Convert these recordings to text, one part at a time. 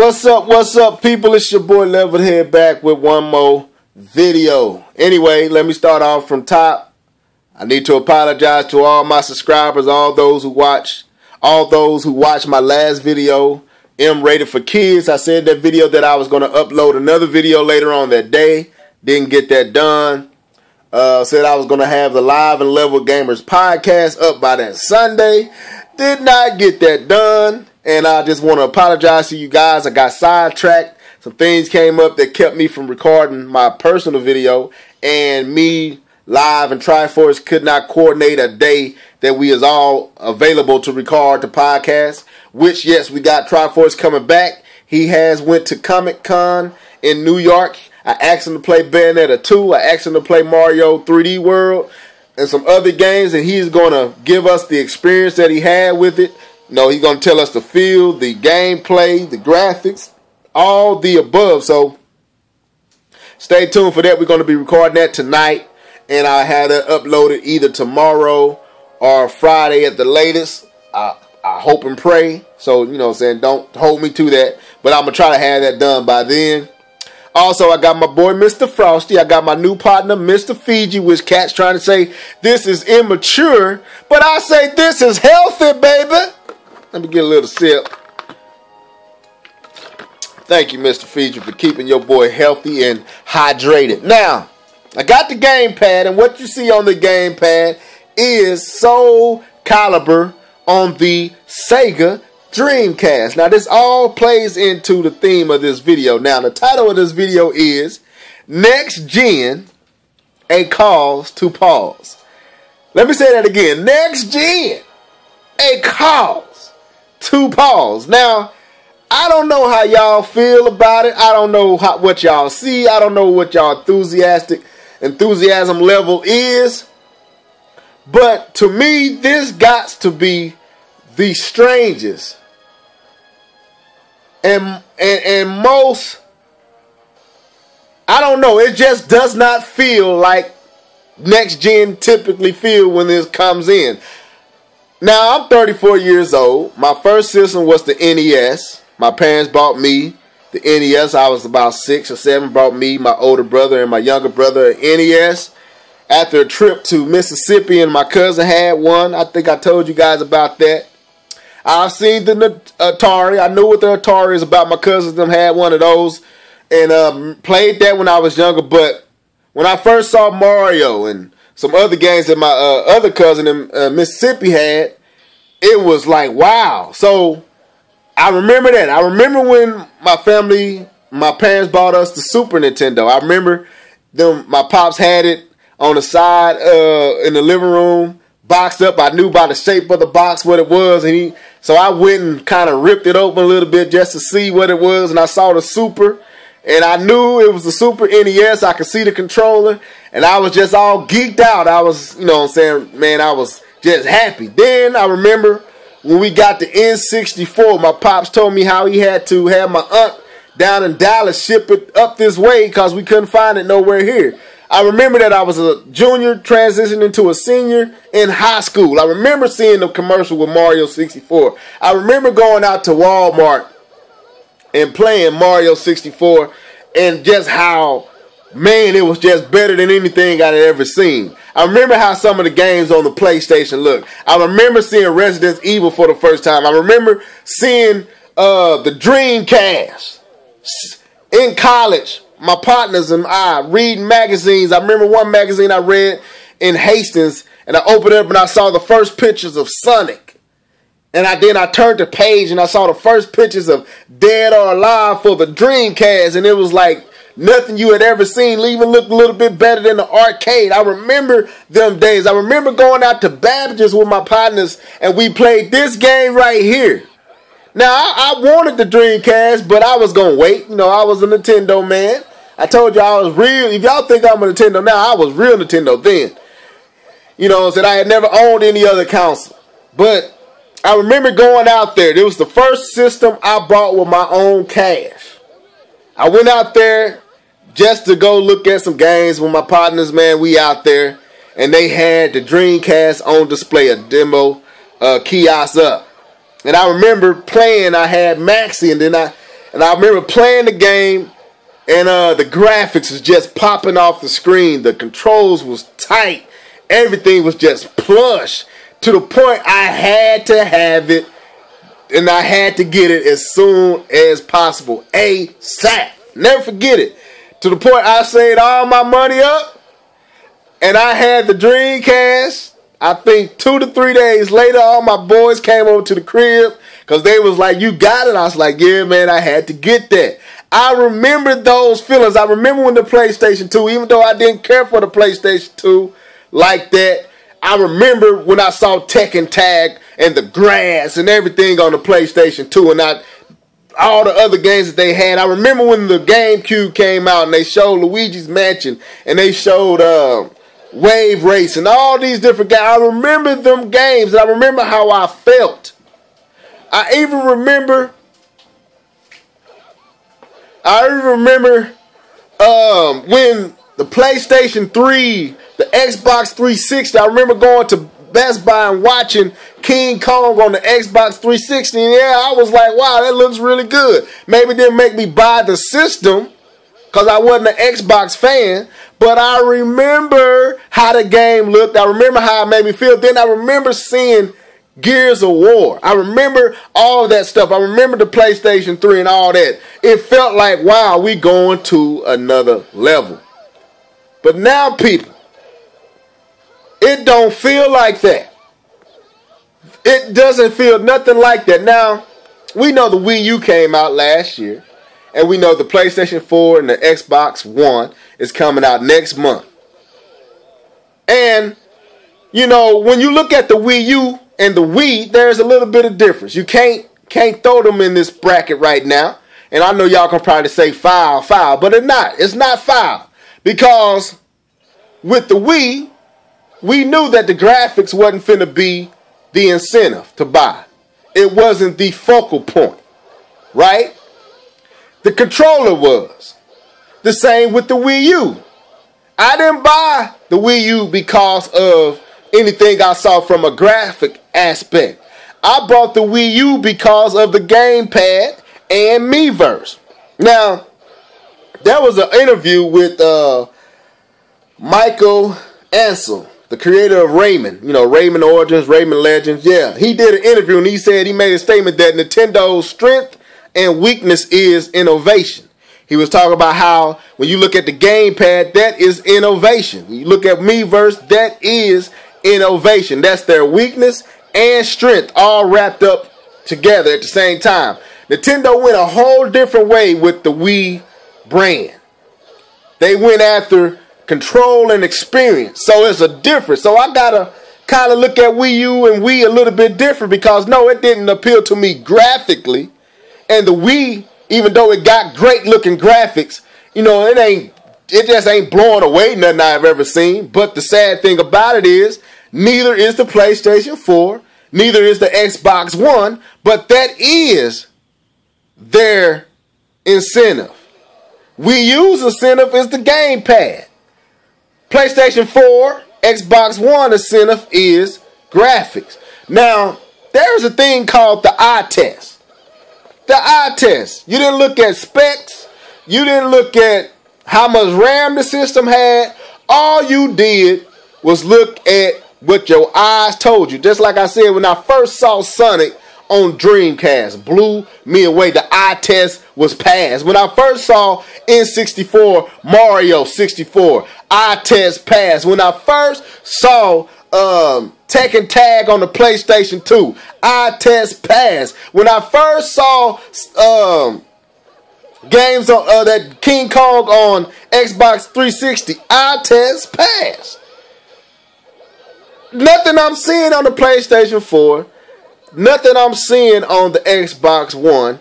What's up, people? It's your boy Leveled Head back with one more video. Anyway, let me start off from top. I need to apologize to all my subscribers, all those who watch my last video, M Rated for Kids. I said that video that I was going to upload another video later on that day. Didn't get that done. Said I was going to have the Live and Level Gamers podcast up by that Sunday. Did not get that done. And I just want to apologize to you guys. I got sidetracked. Some things came up that kept me from recording my personal video. And me, Live, and Triforce could not coordinate a day that we is all available to record the podcast. Which, yes, we got Triforce coming back. He has went to Comic-Con in New York. I asked him to play Bayonetta 2. I asked him to play Mario 3D World and some other games. And he's going to give us the experience that he had with it. No, he's going to tell us the feel, the gameplay, the graphics, all the above. So stay tuned for that. We're going to be recording that tonight. And I had it uploaded either tomorrow or Friday at the latest. I hope and pray. So, you know what I'm saying, don't hold me to that. But I'm going to try to have that done by then. Also, I got my boy, Mr. Frosty. I got my new partner, Mr. Fiji, which Cat's trying to say this is immature. But I say this is healthy, baby. Let me get a little sip. Thank you, Mr. Fiji, for keeping your boy healthy and hydrated. Now, I got the gamepad, and what you see on the gamepad is Soul Calibur on the Sega Dreamcast. Now, this all plays into the theme of this video. Now, the title of this video is Next Gen, A Cause to Pause. Let me say that again. Next Gen, A Cause to Pause. Now, I don't know how y'all feel about it. I don't know what y'all see. I don't know what y'all enthusiasm level is. But to me, this got to be the strangest and most, I don't know, it just does not feel like next gen typically feel when this comes in. Now, I'm 34 years old. My first system was the NES. My parents bought me the NES. I was about 6 or 7. Brought me, my older brother, and my younger brother an NES. After a trip to Mississippi, and my cousin had one. I think I told you guys about that. I've seen the Atari. I knew what the Atari is about. My cousins them had one of those. And played that when I was younger. But when I first saw Mario and some other games that my other cousin in Mississippi had, it was like, wow. So I remember that. I remember when my parents bought us the Super Nintendo. I remember my pops had it on the side in the living room, boxed up. I knew by the shape of the box what it was. So I went and kind of ripped it open a little bit just to see what it was. And I saw the Super. And I knew it was the Super NES. I could see the controller. And I was just all geeked out. I was, you know what I'm saying, man, I was just happy. Then I remember when we got the N64, my pops told me how he had to have my aunt down in Dallas ship it up this way because we couldn't find it nowhere here. I remember that I was a junior transitioning to a senior in high school. I remember seeing the commercial with Mario 64. I remember going out to Walmart and playing Mario 64 and just how, man, it was just better than anything I'd ever seen. I remember how some of the games on the PlayStation looked. I remember seeing Resident Evil for the first time. I remember seeing the Dreamcast in college. My partners and I reading magazines. I remember one magazine I read in Hastings, and I opened it up and I saw the first pictures of Sonic. And then I turned the page and I saw the first pictures of Dead or Alive for the Dreamcast. And it was like nothing you had ever seen. Even looked a little bit better than the arcade. I remember them days. I remember going out to Babbage's with my partners and we played this game right here. Now, I wanted the Dreamcast, but I was going to wait. You know, I was a Nintendo man. I told you I was real. If y'all think I'm a Nintendo now, I was real Nintendo then. You know, I said I had never owned any other console. But I remember going out there. It was the first system I bought with my own cash. I went out there just to go look at some games with my partners, man. We out there. And they had the Dreamcast on display, a demo kiosk up. And I remember playing, I had Maxie, and then And I remember playing the game, and the graphics was just popping off the screen. The controls was tight. Everything was just plush. To the point I had to have it, and I had to get it as soon as possible. ASAP. Never forget it. To the point I saved all my money up, and I had the Dreamcast. I think 2 to 3 days later, all my boys came over to the crib because they was like, you got it? I was like, yeah, man, I had to get that. I remember those feelings. I remember when the PlayStation 2, even though I didn't care for the PlayStation 2 like that, I remember when I saw Tekken Tag and the grass and everything on the PlayStation 2 and all the other games that they had. I remember when the GameCube came out and they showed Luigi's Mansion and they showed Wave Race and all these different games. I remember them games, and I remember how I felt. I even remember when the PlayStation 3, the Xbox 360, I remember going to Best Buy and watching King Kong on the Xbox 360, and yeah, I was like, wow, that looks really good. Maybe it didn't make me buy the system because I wasn't an Xbox fan, but I remember how the game looked. I remember how it made me feel. Then I remember seeing Gears of War. I remember all of that stuff. I remember the PlayStation 3 and all that. It felt like, wow, we going to another level. But now, people, it don't feel like that. It doesn't feel nothing like that. Now, we know the Wii U came out last year, and we know the PlayStation 4 and the Xbox One is coming out next month. And, you know, when you look at the Wii U and the Wii, there's a little bit of difference. You can't throw them in this bracket right now. And I know y'all can probably say foul, but it's not. It's not foul. Because with the Wii, we knew that the graphics wasn't finna be the incentive to buy. It wasn't the focal point, right? The controller was. The same with the Wii U. I didn't buy the Wii U because of anything I saw from a graphic aspect. I bought the Wii U because of the gamepad and Miiverse. Now, there was an interview with Michael Ansel, the creator of Rayman. You know, Rayman Origins, Rayman Legends. Yeah, he did an interview and he said, he made a statement that Nintendo's strength and weakness is innovation. He was talking about how when you look at the gamepad, that is innovation. When you look at Miiverse, that is innovation. That's their weakness and strength all wrapped up together at the same time. Nintendo went a whole different way with the Wii brand. They went after control and experience. So it's a difference. So I gotta kind of look at Wii U and Wii a little bit different because no, it didn't appeal to me graphically. And the Wii, even though it got great looking graphics, you know, it just ain't blowing away nothing I've ever seen. But the sad thing about it is, neither is the PlayStation 4, neither is the Xbox One, but that is their incentive. Wii U's incentive is the gamepad. PlayStation 4, Xbox One incentive is graphics. Now, there's a thing called the eye test. The eye test. You didn't look at specs. You didn't look at how much RAM the system had. All you did was look at what your eyes told you. Just like I said, when I first saw Sonic on Dreamcast, blew me away. The eye test was passed. When I first saw N64, Mario 64, eye test passed. When I first saw Tekken Tag on the PlayStation 2, eye test passed. When I first saw games on that King Kong on Xbox 360, eye test passed. Nothing I'm seeing on the PlayStation 4, nothing I'm seeing on the Xbox One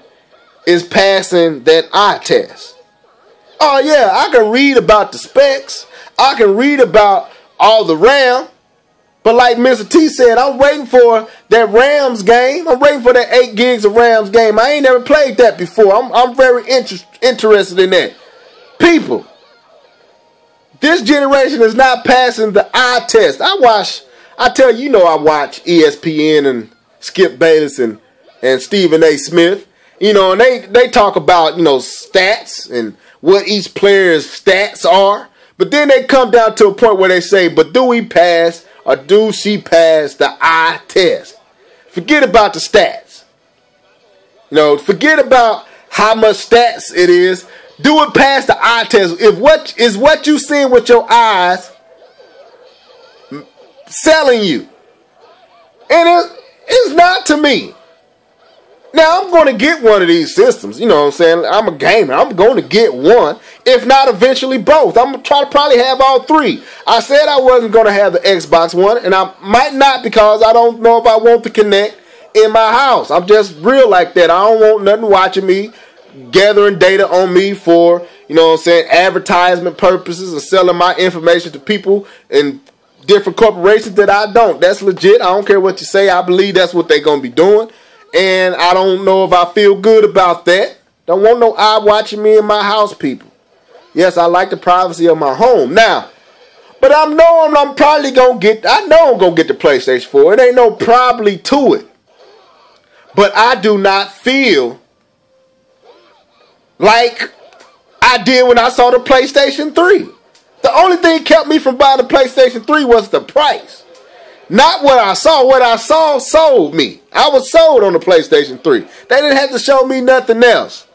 is passing that eye test. Oh yeah, I can read about the specs. I can read about all the RAM. But like Mr. T said, I'm waiting for that Rams game. I'm waiting for that 8 gigs of Rams game. I ain't never played that before. I'm very interested in that. People, this generation is not passing the eye test. I watch ESPN and Skip Bayless and Stephen A. Smith. You know, and they talk about, you know, stats and what each player's stats are. But then they come down to a point where they say, but do we pass or do she pass the eye test? Forget about the stats. You know, forget about how much stats it is. Do it past the eye test. If what you seeing with your eyes selling you. And it's not to me. Now, I'm going to get one of these systems. You know what I'm saying? I'm a gamer. I'm going to get one, if not eventually both. I'm going to try to probably have all three. I said I wasn't going to have the Xbox One, and I might not because I don't know if I want to connect in my house. I'm just real like that. I don't want nothing watching me, gathering data on me for, you know what I'm saying, advertisement purposes or selling my information to people and different corporations that I don't. That's legit. I don't care what you say. I believe that's what they're going to be doing. And I don't know if I feel good about that. Don't want no eye watching me in my house, people. Yes, I like the privacy of my home. Now, but I'm probably going to get, I know I'm going to get the PlayStation 4. It ain't no probably to it. But I do not feel like I did when I saw the PlayStation 3. The only thing kept me from buying the PlayStation 3 was the price. Not what I saw. What I saw sold me. I was sold on the PlayStation 3. They didn't have to show me nothing else.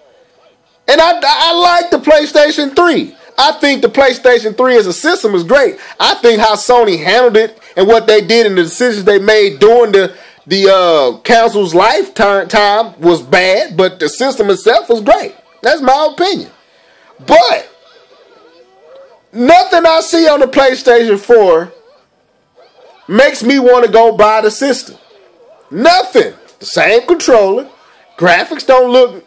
And I like the PlayStation 3. I think the PlayStation 3 as a system is great. I think how Sony handled it and what they did and the decisions they made during the council's lifetime was bad, but the system itself was great. That's my opinion. But nothing I see on the PlayStation 4 makes me want to go buy the system. Nothing. The same controller. Graphics don't look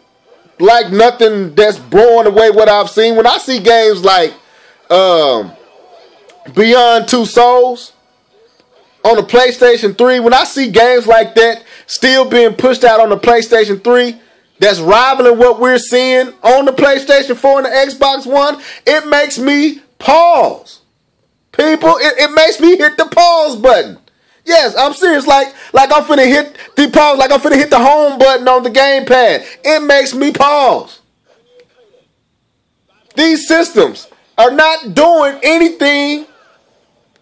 like nothing that's blowing away what I've seen. When I see games like Beyond Two Souls on the PlayStation 3, when I see games like that still being pushed out on the PlayStation 3 that's rivaling what we're seeing on the PlayStation 4 and the Xbox One, it makes me pause. People, it makes me hit the pause button. Yes, I'm serious. Like I'm finna hit the pause, like I'm finna hit the home button on the gamepad. It makes me pause. These systems are not doing anything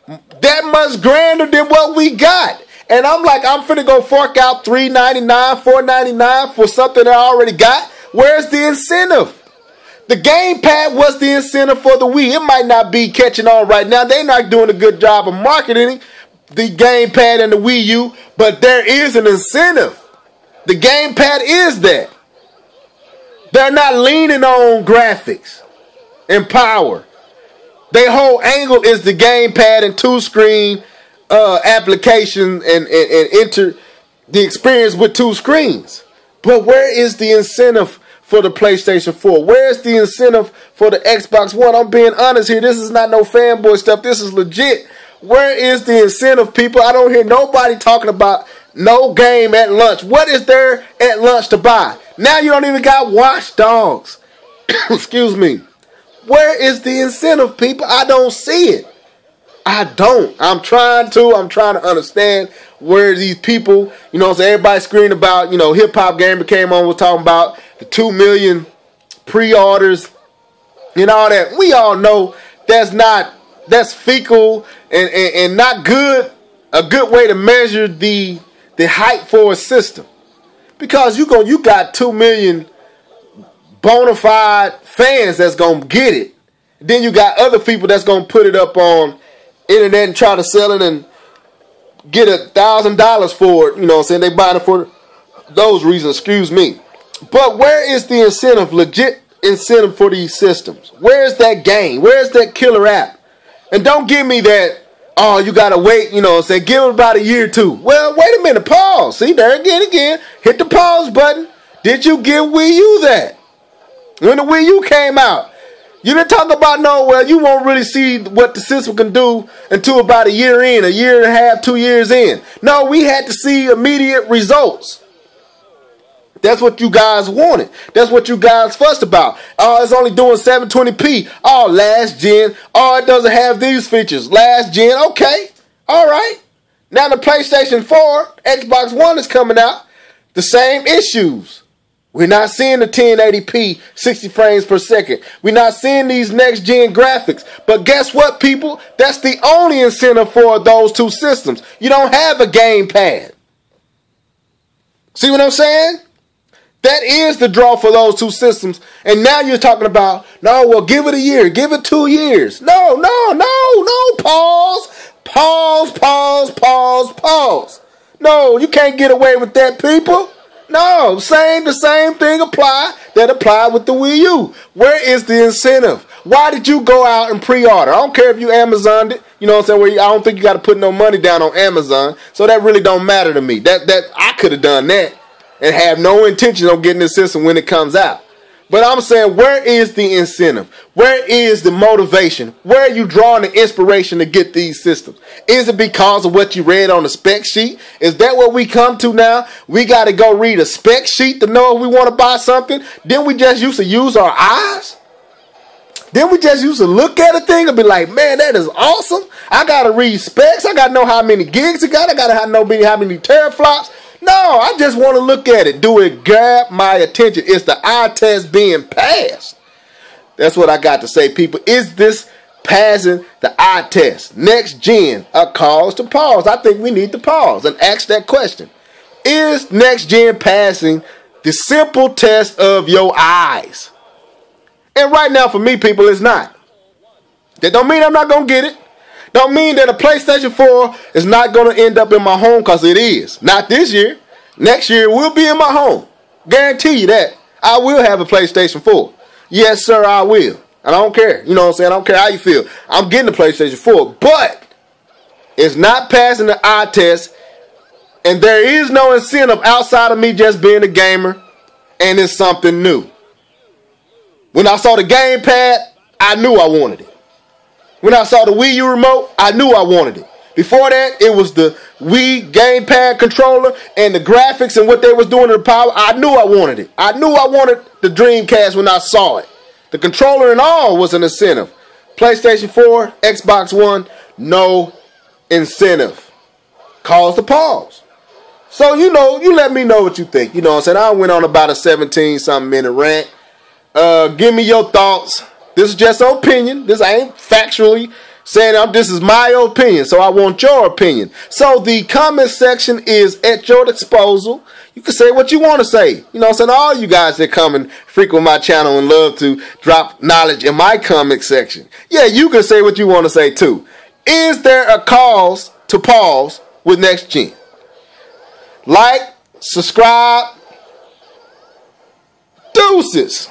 that much grander than what we got. And I'm like, I'm finna go fork out $3.99, $4.99 for something that I already got. Where's the incentive? The gamepad was the incentive for the Wii. It might not be catching on right now. They're not doing a good job of marketing the gamepad and the Wii U, but there is an incentive. The gamepad is that. They're not leaning on graphics and power. Their whole angle is the gamepad and two-screen application and enter the experience with two screens. But where is the incentive for the PlayStation 4? Where's the incentive for the Xbox One? I'm being honest here. This is not no fanboy stuff. This is legit. Where is the incentive, people? I don't hear nobody talking about no game at lunch. What is there at lunch to buy? Now you don't even got Watch Dogs. Excuse me. Where is the incentive, people? I don't see it. I don't. I'm trying to understand where these people, you know what I'm saying, everybody screaming about, you know, Hip Hop Gamer came on, was talking about the 2 million pre-orders and all that. We all know that's fecal and not good, a good way to measure the hype for a system. Because you got 2 million bona fide fans that's going to get it. Then you got other people that's going to put it up on internet and try to sell it and get $1,000 for it. You know what I'm saying? They buying it for those reasons, excuse me. But where is the incentive, legit incentive for these systems? Where's that game? Where's that killer app? And don't give me that, oh, you got to wait, you know what I'm saying? Give it about a year or two. Well, wait a minute, pause. See, there again. Hit the pause button. Did you give Wii U that? When the Wii U came out, you didn't talk about, no, well, you won't really see what the system can do until about a year in, a year and a half, 2 years in. No, we had to see immediate results. That's what you guys wanted. That's what you guys fussed about. Oh, it's only doing 720p. Oh, last gen. Oh, it doesn't have these features. Last gen. Okay. All right. Now the PlayStation 4, Xbox One is coming out. The same issues. We're not seeing the 1080p 60 frames per second. We're not seeing these next-gen graphics. But guess what, people? That's the only incentive for those two systems. You don't have a gamepad. See what I'm saying? That is the draw for those two systems. And now you're talking about, no, well, give it a year. Give it 2 years. No. Pause. No, you can't get away with that, people. No, the same thing that applied with the Wii U. Where is the incentive? Why did you go out and pre-order? I don't care if you Amazoned it. You know what I'm saying? I don't think you got to put no money down on Amazon. So that really don't matter to me. That I could have done that and have no intention of getting this system when it comes out. But I'm saying, where is the incentive? Where is the motivation? Where are you drawing the inspiration to get these systems? Is it because of what you read on the spec sheet? Is that what we come to now? We got to go read a spec sheet to know if we want to buy something? Then we just used to use our eyes? Then we just used to look at a thing and be like, man, that is awesome. I got to read specs. I got to know how many gigs it got. I got to know how many teraflops. No, I just want to look at it. Do it grab my attention? Is the eye test being passed? That's what I got to say, people. Is this passing the eye test? Next gen, a cause to pause. I think we need to pause and ask that question. Is next gen passing the simple test of your eyes? And right now, for me, people, it's not. That don't mean I'm not going to get it. Don't mean that a PlayStation 4 is not going to end up in my home, because it is. Not this year. Next year, it will be in my home. Guarantee you that. I will have a PlayStation 4. Yes, sir, I will. And I don't care. You know what I'm saying? I don't care how you feel. I'm getting the PlayStation 4. But it's not passing the eye test. And there is no incentive outside of me just being a gamer. And it's something new. When I saw the gamepad, I knew I wanted it. When I saw the Wii U remote, I knew I wanted it. Before that, it was the Wii gamepad controller and the graphics and what they was doing to the power. I knew I wanted it. I knew I wanted the Dreamcast when I saw it. The controller and all was an incentive. PlayStation 4, Xbox One, no incentive. Cause to pause. So, you let me know what you think. You know what I'm saying? I went on about a 17-something minute rant. Give me your thoughts. This is just an opinion. This ain't factually saying this is my opinion. So I want your opinion. So the comment section is at your disposal. You can say what you want to say. You know what I'm saying? All you guys that come and frequent my channel and love to drop knowledge in my comment section. Yeah, you can say what you want to say too. Is there a cause to pause with next gen? Like, subscribe, deuces.